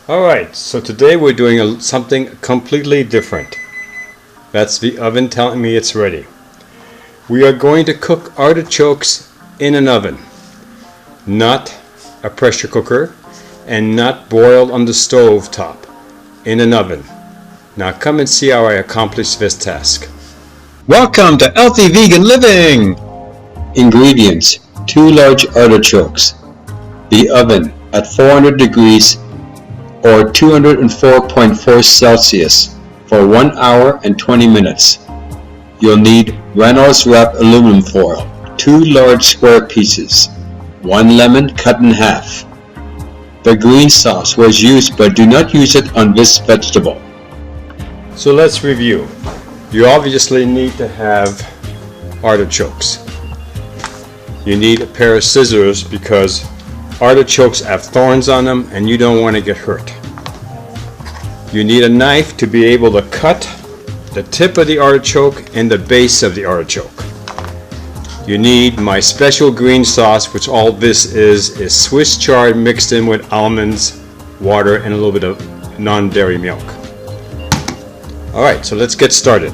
Alright, so today we're doing something completely different. That's the oven telling me it's ready. We are going to cook artichokes in an oven, not a pressure cooker and not boiled on the stove top, in an oven. Now come and see how I accomplish this task. Welcome to Healthy Vegan Living! Ingredients: 2 large artichokes. The oven at 400 degrees or 204.4 Celsius for 1 hour and 20 minutes. You'll need Reynolds Wrap aluminum foil, 2 large square pieces, 1 lemon cut in half. The green sauce was used, but do not use it on this vegetable. So let's review. You obviously need to have artichokes. You need a pair of scissors because artichokes have thorns on them and you don't want to get hurt. You need a knife to be able to cut the tip of the artichoke and the base of the artichoke. You need my special green sauce, which all this is Swiss chard mixed in with almonds, water, and a little bit of non-dairy milk. Alright, so let's get started.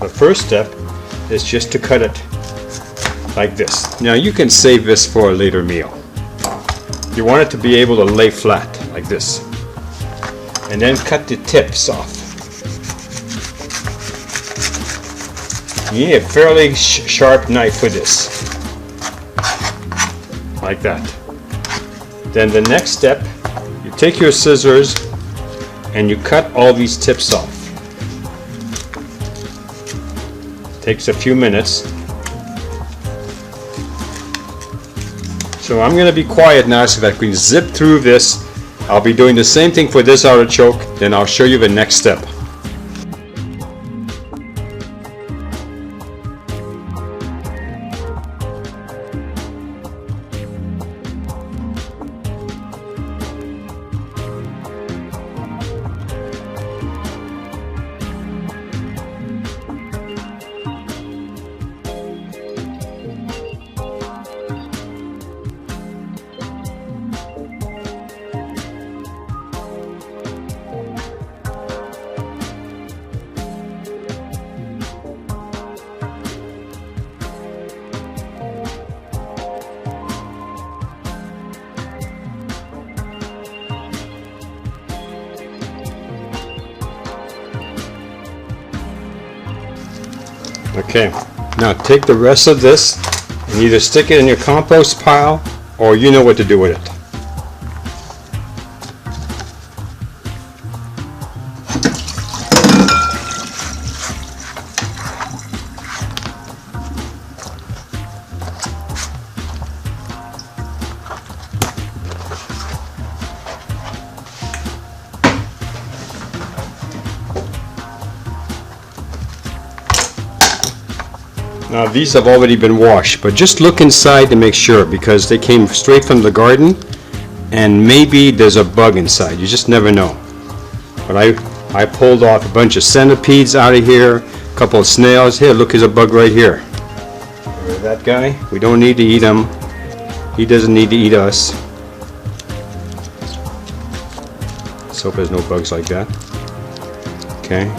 The first step is just to cut it like this. Now you can save this for a later meal. You want it to be able to lay flat like this. And then cut the tips off. You need a fairly sharp knife for this. Like that. Then the next step, you take your scissors and you cut all these tips off. Takes a few minutes. So I'm going to be quiet now so that I can zip through this. I'll be doing the same thing for this artichoke, then I'll show you the next step. Okay, now take the rest of this and either stick it in your compost pile or you know what to do with it. Now these have already been washed, but just look inside to make sure because they came straight from the garden and maybe there's a bug inside. You just never know. But I pulled off a bunch of centipedes out of here, a couple of snails. Here, look, there's a bug right here. That guy, we don't need to eat him. He doesn't need to eat us. Let's hope there's no bugs like that. Okay.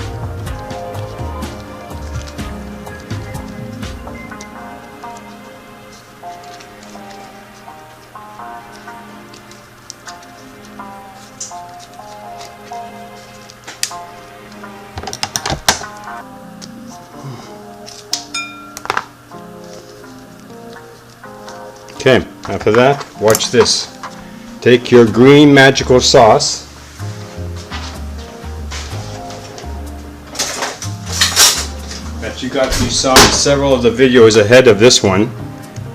Okay, after that, watch this. Take your green magical sauce that you saw in several of the videos ahead of this one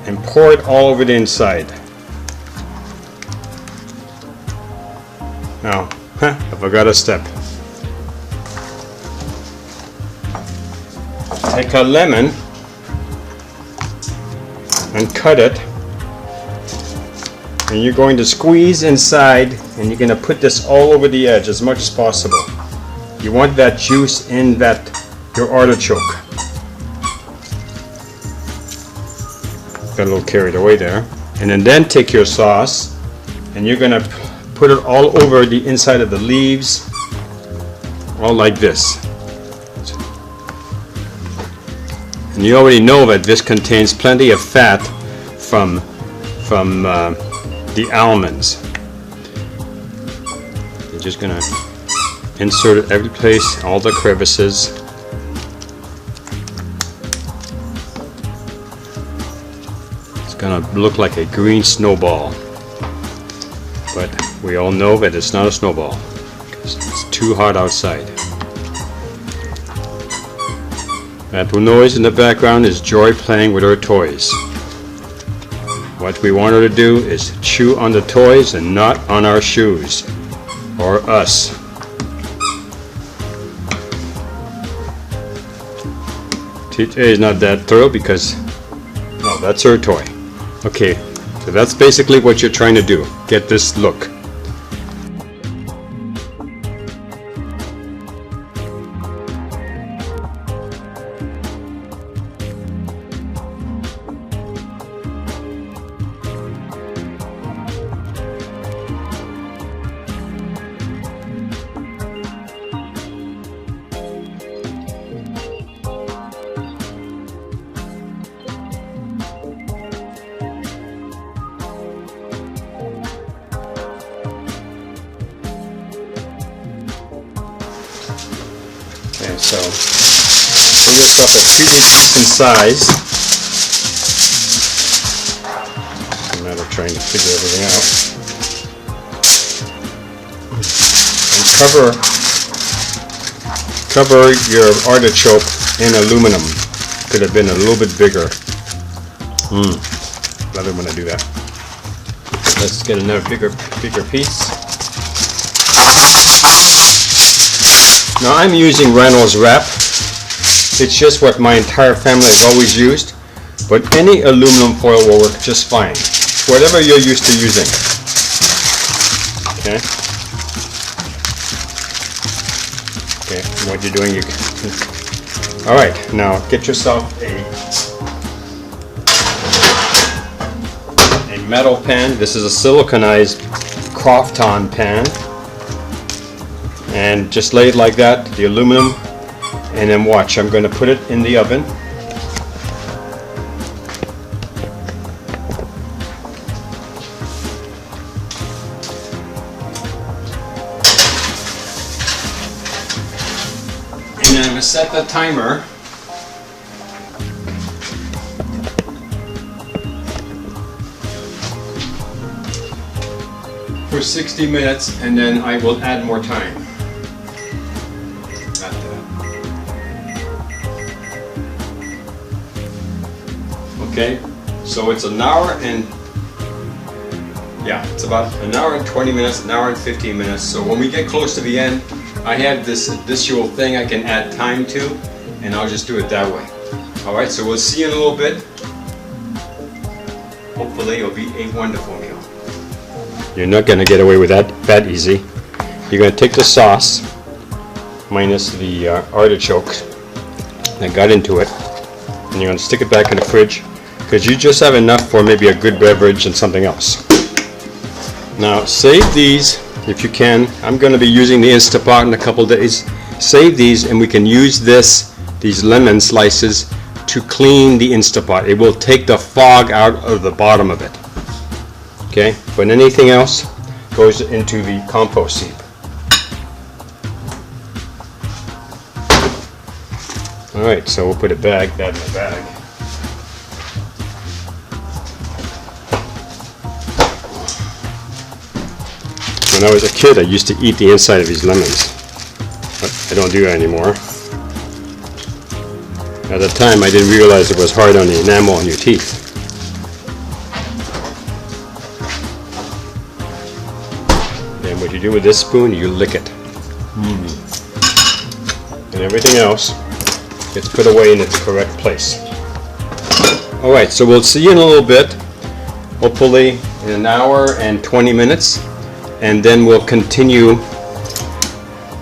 and pour it all over the inside. Now, I forgot a step. Take a lemon and cut it. And you're going to squeeze inside and you're going to put this all over the edge as much as possible. You want that juice in your artichoke. Got a little carried away there. And then take your sauce and you're going to put it all over the inside of the leaves, all like this. And you already know that this contains plenty of fat from the almonds. You're just gonna insert it every place, all the crevices. It's gonna look like a green snowball, but we all know that it's not a snowball because it's too hot outside. That noise in the background is Joy playing with her toys. What we want her to do is chew on the toys and not on our shoes or us. TJ is not that thrilled because, no, that's her toy. Okay, so that's basically what you're trying to do. Get this look. Okay, so pull this up at 2 inches in size. It's a matter of trying to figure everything out. And cover your artichoke in aluminum. Could have been a little bit bigger. Love it when I do that. Let's get another bigger piece. Now I'm using Reynolds wrap. It's just what my entire family has always used, but any aluminum foil will work just fine. Whatever you're used to using. Okay. Okay, what you're doing, all right, now get yourself a metal pan. This is a siliconized Crofton pan. And just lay it like that, the aluminum, and then watch. I'm going to put it in the oven. And then I'm going to set the timer for 60 minutes, and then I will add more time. Okay, so it's an hour and, yeah, it's about an hour and 20 minutes, an hour and 15 minutes. So when we get close to the end, I have this additional thing I can add time to, and I'll just do it that way. All right, so we'll see you in a little bit. Hopefully it'll be a wonderful meal. You're not going to get away with that easy. You're going to take the sauce, minus the artichoke that got into it, and you're going to stick it back in the fridge, because you just have enough for maybe a good beverage and something else. Now save these if you can. I'm going to be using the Instapot in a couple days. Save these and we can use these lemon slices to clean the Instapot. It will take the fog out of the bottom of it. Okay, but anything else goes into the compost heap. Alright, so we'll put that in the bag. When I was a kid, I used to eat the inside of these lemons, but I don't do that anymore. At the time, I didn't realize it was hard on the enamel on your teeth. And what you do with this spoon, you lick it. And everything else gets put away in its correct place. Alright, so we'll see you in a little bit, hopefully in an hour and 20 minutes. And then we'll continue,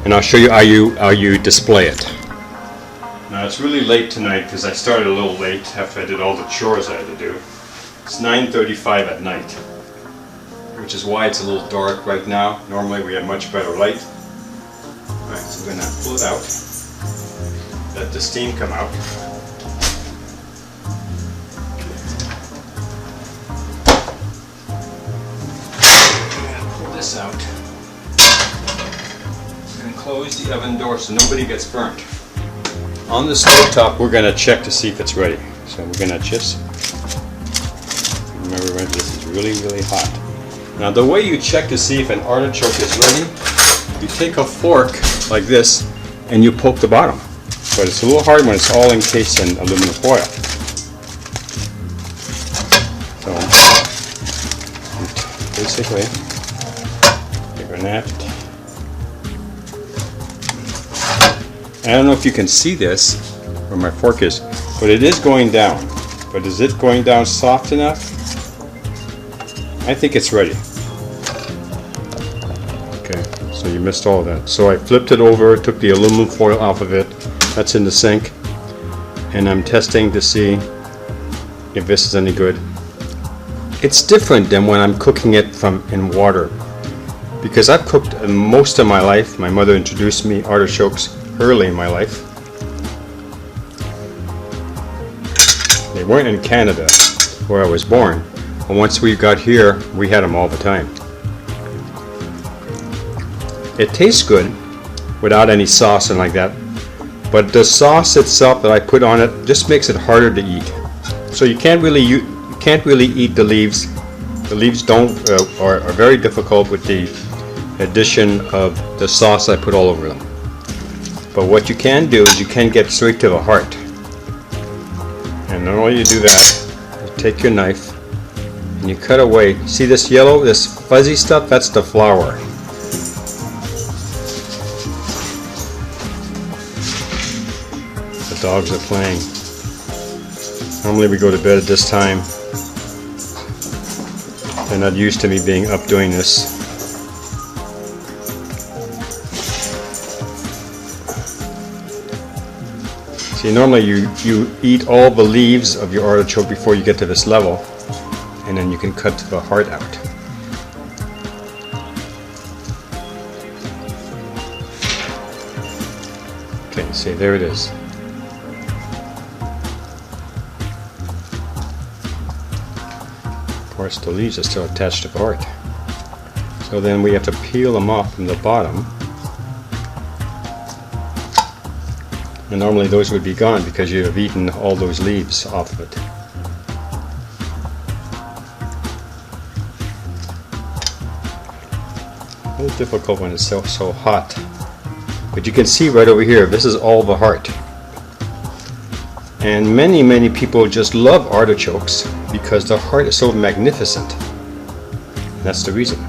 and I'll show you how you display it. Now it's really late tonight because I started a little late after I did all the chores I had to do. It's 9:35 at night. which is why it's a little dark right now. Normally we have much better light. Alright, so I'm going to pull it out, let the steam come out. Pull this out and close the oven door so nobody gets burnt. On the stove top, we're going to check to see if it's ready. So we're going to just remember, this is really, really hot. Now the way you check to see if an artichoke is ready, you take a fork like this and you poke the bottom. But it's a little hard when it's all encased in aluminum foil. So basically, you're going to have to. I don't know if you can see this where my fork is, but it is going down. But is it going down soft enough? I think it's ready. Okay, so you missed all of that. So I flipped it over, took the aluminum foil off of it. That's in the sink. And I'm testing to see if this is any good. It's different than when I'm cooking it in water. Because I've cooked most of my life. My mother introduced me artichokes early in my life. They weren't in Canada, where I was born. But once we got here, we had them all the time. It tastes good without any sauce and like that. But the sauce itself that I put on it just makes it harder to eat. So you can't really eat the leaves. The leaves are very difficult with the addition of the sauce I put all over them. But what you can do is you can get straight to the heart. And not only you do that, you take your knife and you cut away. See this yellow, this fuzzy stuff? That's the flour. The dogs are playing. Normally we go to bed at this time. They're not used to me being up doing this. See, normally you eat all the leaves of your artichoke before you get to this level, and then you can cut the heart out. Okay, see, there it is. Of course, the leaves are still attached to the heart. So then we have to peel them off from the bottom. And normally those would be gone because you have eaten all those leaves off of it. A little difficult when it's so hot. But you can see right over here, this is all the heart. And many people just love artichokes because the heart is so magnificent. And that's the reason.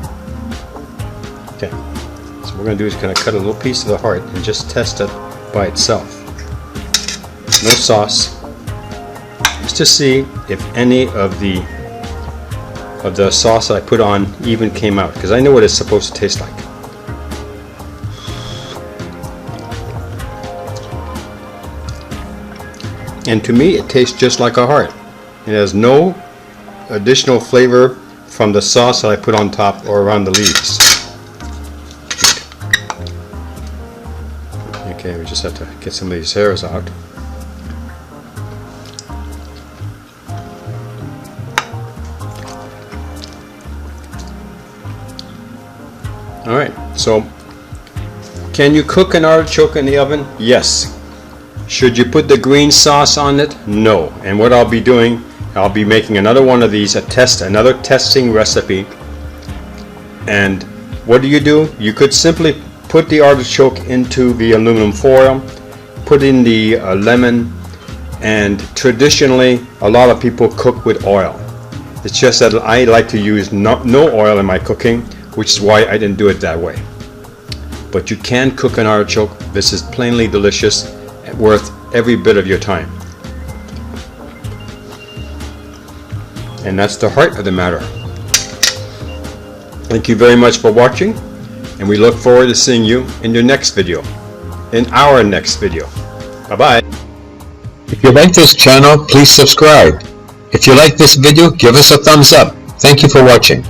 Okay, so what we're going to do is kind of cut a little piece of the heart and just test it by itself. No sauce, just to see if any of the sauce I put on even came out, because I know what it's supposed to taste like. And to me it tastes just like a heart. It has no additional flavor from the sauce that I put on top or around the leaves. Okay, we just have to get some of these hairs out. Alright, so can you cook an artichoke in the oven? Yes. Should you put the green sauce on it? No. And what I'll be doing, I'll be making another one of these, another testing recipe. And what do? You could simply put the artichoke into the aluminum foil, put in the lemon, and traditionally a lot of people cook with oil. It's just that I like to use no oil in my cooking, which is why I didn't do it that way. But you can cook an artichoke. This is plainly delicious and worth every bit of your time. And that's the heart of the matter. Thank you very much for watching, and we look forward to seeing you in your next video, in our next video. Bye-bye. If you like this channel, please subscribe. If you like this video, give us a thumbs up. Thank you for watching.